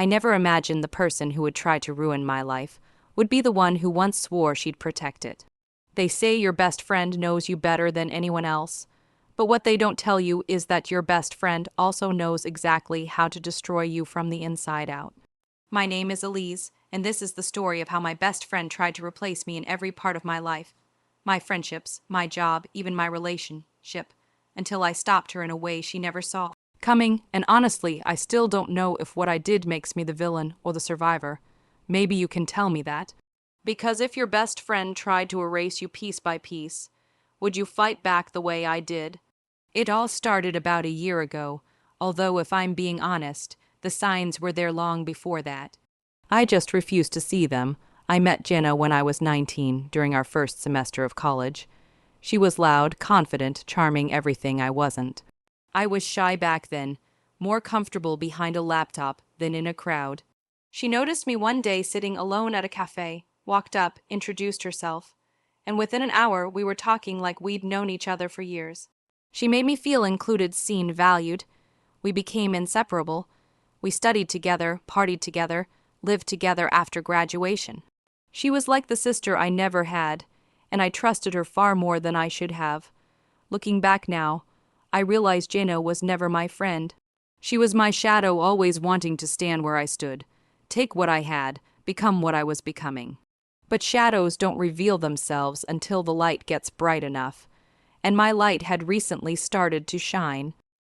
I never imagined the person who would try to ruin my life would be the one who once swore she'd protect it. They say your best friend knows you better than anyone else, but what they don't tell you is that your best friend also knows exactly how to destroy you from the inside out. My name is Elise, and this is the story of how my best friend tried to replace me in every part of my life. My friendships, my job, even my relationship, until I stopped her in a way she never saw coming, and honestly, I still don't know if what I did makes me the villain or the survivor. Maybe you can tell me that. Because if your best friend tried to erase you piece by piece, would you fight back the way I did? It all started about a year ago, although if I'm being honest, the signs were there long before that. I just refused to see them. I met Jenna when I was 19, during our first semester of college. She was loud, confident, charming, everything I wasn't. I was shy back then, more comfortable behind a laptop than in a crowd. She noticed me one day sitting alone at a cafe, walked up, introduced herself, and within an hour we were talking like we'd known each other for years. She made me feel included, seen, valued. We became inseparable. We studied together, partied together, lived together after graduation. She was like the sister I never had, and I trusted her far more than I should have. Looking back now, I realize Jenna was never my friend. She was my shadow, always wanting to stand where I stood, take what I had, become what I was becoming. But shadows don't reveal themselves until the light gets bright enough, and my light had recently started to shine.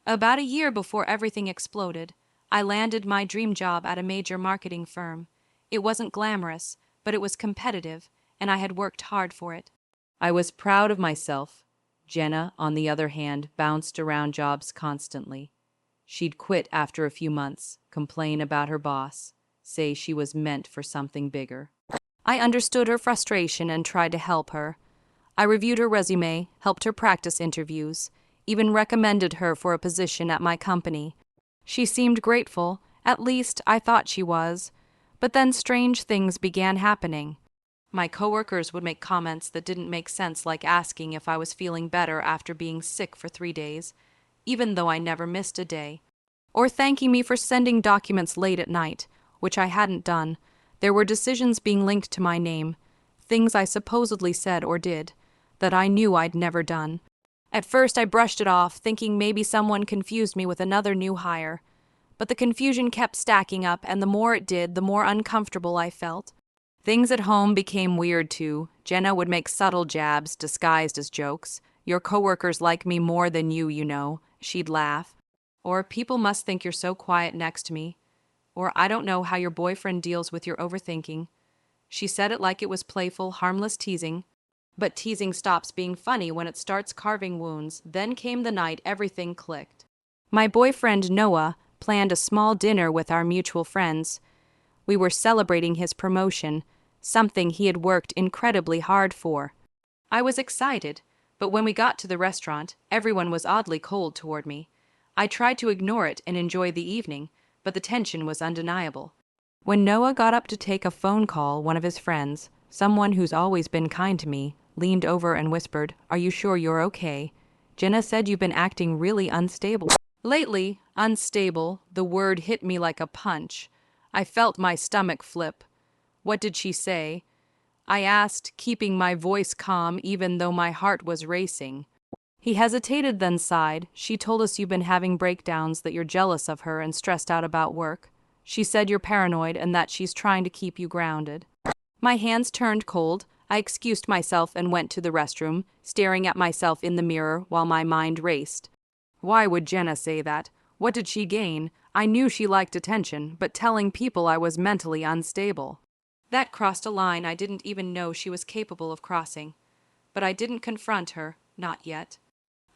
About a year before everything exploded, I landed my dream job at a major marketing firm. It wasn't glamorous, but it was competitive, and I had worked hard for it. I was proud of myself. Jenna, on the other hand, bounced around jobs constantly. She'd quit after a few months, complain about her boss, say she was meant for something bigger. I understood her frustration and tried to help her. I reviewed her resume, helped her practice interviews, even recommended her for a position at my company. She seemed grateful, at least I thought she was, but then strange things began happening. My coworkers would make comments that didn't make sense, like asking if I was feeling better after being sick for 3 days, even though I never missed a day, or thanking me for sending documents late at night, which I hadn't done. There were decisions being linked to my name, things I supposedly said or did, that I knew I'd never done. At first I brushed it off, thinking maybe someone confused me with another new hire. But the confusion kept stacking up, and the more it did, the more uncomfortable I felt. Things at home became weird too. Jenna would make subtle jabs disguised as jokes. Your coworkers like me more than you know. She'd laugh. Or people must think you're so quiet next to me. Or I don't know how your boyfriend deals with your overthinking. She said it like it was playful, harmless teasing. But teasing stops being funny when it starts carving wounds. Then came the night everything clicked. My boyfriend Noah planned a small dinner with our mutual friends. We were celebrating his promotion, something he had worked incredibly hard for. I was excited, but when we got to the restaurant, everyone was oddly cold toward me. I tried to ignore it and enjoy the evening, but the tension was undeniable. When Noah got up to take a phone call, one of his friends, someone who's always been kind to me, leaned over and whispered, "Are you sure you're okay? Jenna said you've been acting really unstable." Lately, unstable, the word hit me like a punch. I felt my stomach flip. What did she say? I asked, keeping my voice calm even though my heart was racing. He hesitated, then sighed. "She told us you've been having breakdowns, that you're jealous of her and stressed out about work. She said you're paranoid and that she's trying to keep you grounded." My hands turned cold. I excused myself and went to the restroom, staring at myself in the mirror while my mind raced. Why would Jenna say that? What did she gain? I knew she liked attention, but telling people I was mentally unstable. That crossed a line I didn't even know she was capable of crossing. But I didn't confront her, not yet.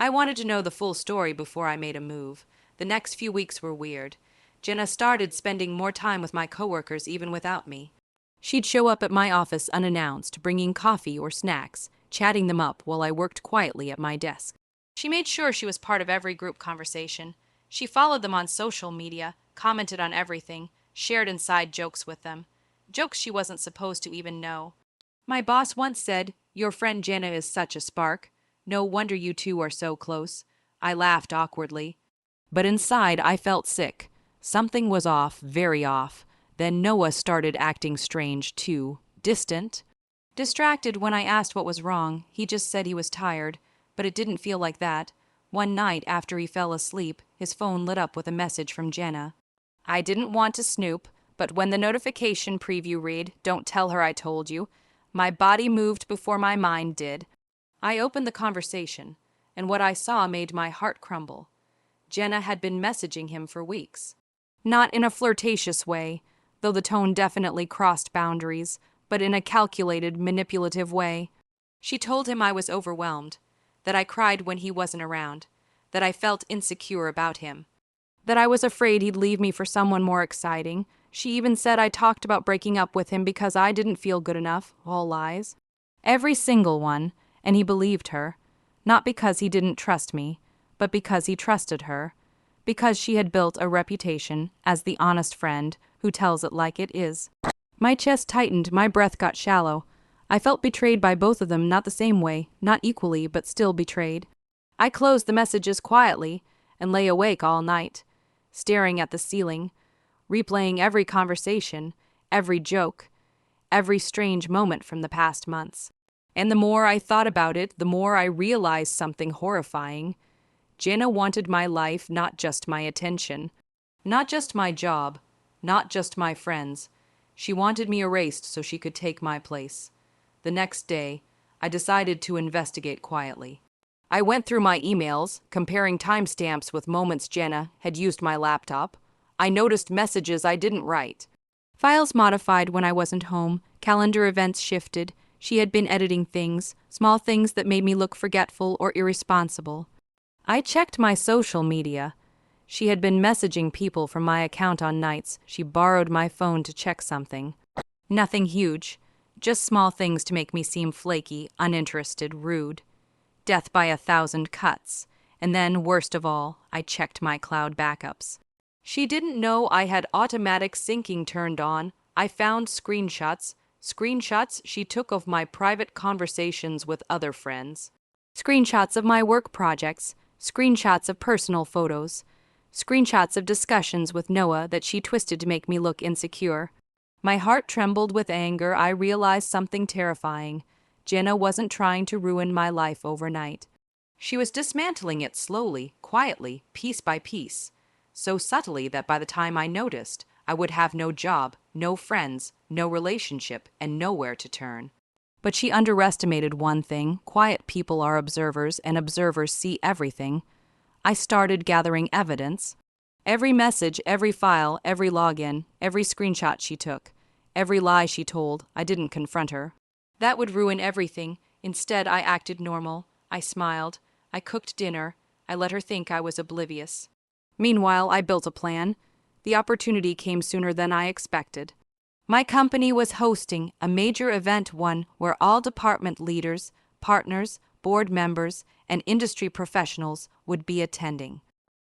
I wanted to know the full story before I made a move. The next few weeks were weird. Jenna started spending more time with my coworkers even without me. She'd show up at my office unannounced, bringing coffee or snacks, chatting them up while I worked quietly at my desk. She made sure she was part of every group conversation. She followed them on social media, commented on everything, shared inside jokes with them. Jokes she wasn't supposed to even know. My boss once said, "Your friend Jenna is such a spark. No wonder you two are so close." I laughed awkwardly. But inside I felt sick. Something was off, very off. Then Noah started acting strange, too, distant. Distracted when I asked what was wrong, he just said he was tired, but it didn't feel like that. One night after he fell asleep, his phone lit up with a message from Jenna. I didn't want to snoop, but when the notification preview read, "Don't tell her I told you," my body moved before my mind did. I opened the conversation, and what I saw made my heart crumble. Jenna had been messaging him for weeks. Not in a flirtatious way, though the tone definitely crossed boundaries, but in a calculated, manipulative way. She told him I was overwhelmed, that I cried when he wasn't around, that I felt insecure about him, that I was afraid he'd leave me for someone more exciting. She even said I talked about breaking up with him because I didn't feel good enough. All lies. Every single one, and he believed her. Not because he didn't trust me, but because he trusted her. Because she had built a reputation as the honest friend who tells it like it is. My chest tightened, my breath got shallow. I felt betrayed by both of them, not the same way, not equally, but still betrayed. I closed the messages quietly and lay awake all night, staring at the ceiling, replaying every conversation, every joke, every strange moment from the past months. And the more I thought about it, the more I realized something horrifying. Jenna wanted my life, not just my attention, not just my job, not just my friends. She wanted me erased so she could take my place. The next day, I decided to investigate quietly. I went through my emails, comparing timestamps with moments Jenna had used my laptop. I noticed messages I didn't write. Files modified when I wasn't home, calendar events shifted. She had been editing things, small things that made me look forgetful or irresponsible. I checked my social media. She had been messaging people from my account on nights. She borrowed my phone to check something. Nothing huge, just small things to make me seem flaky, uninterested, rude. Death by 1,000 cuts. And then, worst of all, I checked my cloud backups. She didn't know I had automatic syncing turned on. I found screenshots she took of my private conversations with other friends. Screenshots of my work projects, screenshots of personal photos, screenshots of discussions with Noah that she twisted to make me look insecure. My heart trembled with anger. I realized something terrifying. Jenna wasn't trying to ruin my life overnight. She was dismantling it slowly, quietly, piece by piece, so subtly that by the time I noticed, I would have no job, no friends, no relationship, and nowhere to turn. But she underestimated one thing: quiet people are observers, and observers see everything. I started gathering evidence. Every message, every file, every login, every screenshot she took, every lie she told. I didn't confront her. That would ruin everything. Instead, I acted normal. I smiled. I cooked dinner. I let her think I was oblivious. Meanwhile, I built a plan. The opportunity came sooner than I expected. My company was hosting a major event, one where all department leaders, partners, board members, and industry professionals would be attending.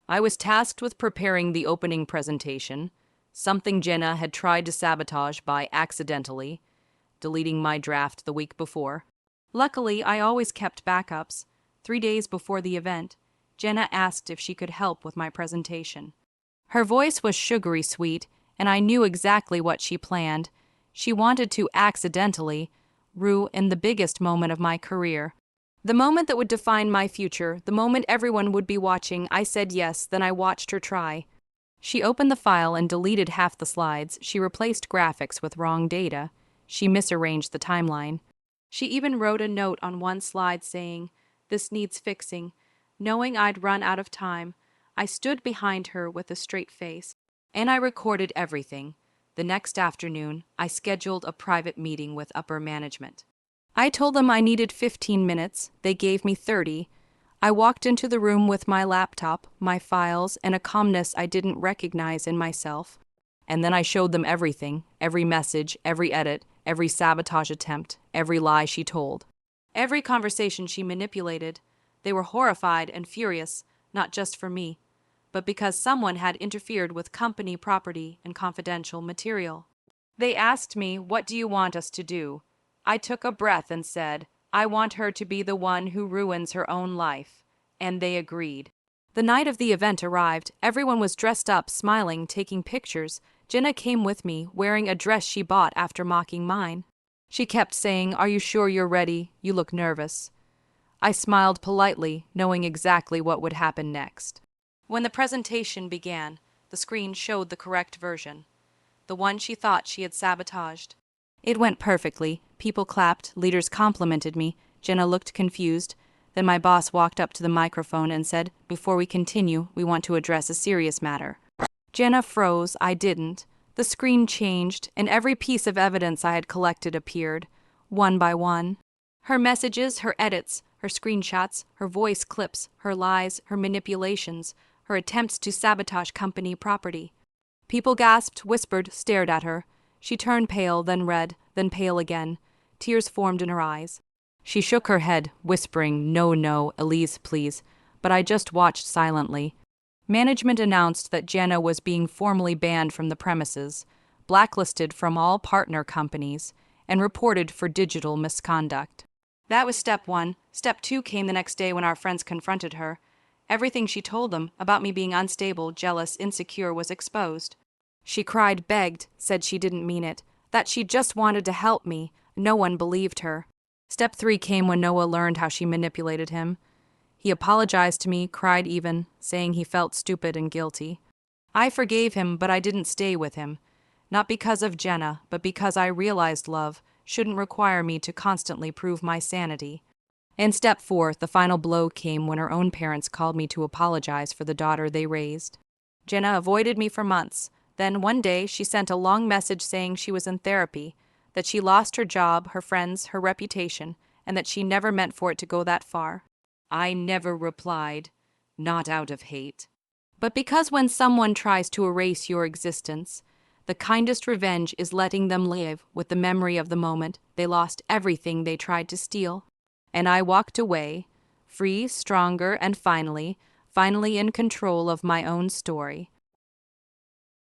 I was tasked with preparing the opening presentation, something Jenna had tried to sabotage by accidentally deleting my draft the week before. Luckily, I always kept backups. 3 days before the event, Jenna asked if she could help with my presentation. Her voice was sugary sweet, and I knew exactly what she planned. She wanted to accidentally ruin the biggest moment of my career. The moment that would define my future, the moment everyone would be watching. I said yes, then I watched her try. She opened the file and deleted half the slides. She replaced graphics with wrong data. She misarranged the timeline. She even wrote a note on one slide saying, "This needs fixing." Knowing I'd run out of time, I stood behind her with a straight face, and I recorded everything. The next afternoon, I scheduled a private meeting with upper management. I told them I needed 15 minutes. They gave me 30. I walked into the room with my laptop, my files, and a calmness I didn't recognize in myself. And then I showed them everything, every message, every edit, every sabotage attempt, every lie she told, every conversation she manipulated. They were horrified and furious, not just for me, but because someone had interfered with company property and confidential material. They asked me, "What do you want us to do?" I took a breath and said, "I want her to be the one who ruins her own life." And they agreed. The night of the event arrived. Everyone was dressed up, smiling, taking pictures. Jenna came with me, wearing a dress she bought after mocking mine. She kept saying, "Are you sure you're ready? You look nervous." I smiled politely, knowing exactly what would happen next. When the presentation began, the screen showed the correct version, the one she thought she had sabotaged. It went perfectly. People clapped, leaders complimented me. Jenna looked confused. Then my boss walked up to the microphone and said, "Before we continue, we want to address a serious matter." Jenna froze. I didn't. The screen changed, and every piece of evidence I had collected appeared, one by one. Her messages, her edits, her screenshots, her voice clips, her lies, her manipulations, her attempts to sabotage company property. People gasped, whispered, stared at her. She turned pale, then red, then pale again. Tears formed in her eyes. She shook her head, whispering, "No, no, Elise, please," but I just watched silently. Management announced that Jenna was being formally banned from the premises, blacklisted from all partner companies, and reported for digital misconduct. That was step one. Step two came the next day when our friends confronted her. Everything she told them about me being unstable, jealous, insecure was exposed. She cried, begged, said she didn't mean it, that she just wanted to help me. No one believed her. Step three came when Noah learned how she manipulated him. He apologized to me, cried even, saying he felt stupid and guilty. I forgave him, but I didn't stay with him. Not because of Jenna, but because I realized love shouldn't require me to constantly prove my sanity. In step four, the final blow came when her own parents called me to apologize for the daughter they raised. Jenna avoided me for months. Then one day she sent a long message saying she was in therapy, that she lost her job, her friends, her reputation, and that she never meant for it to go that far. I never replied, not out of hate, but because when someone tries to erase your existence, the kindest revenge is letting them live with the memory of the moment they lost everything they tried to steal. And I walked away, free, stronger, and finally in control of my own story.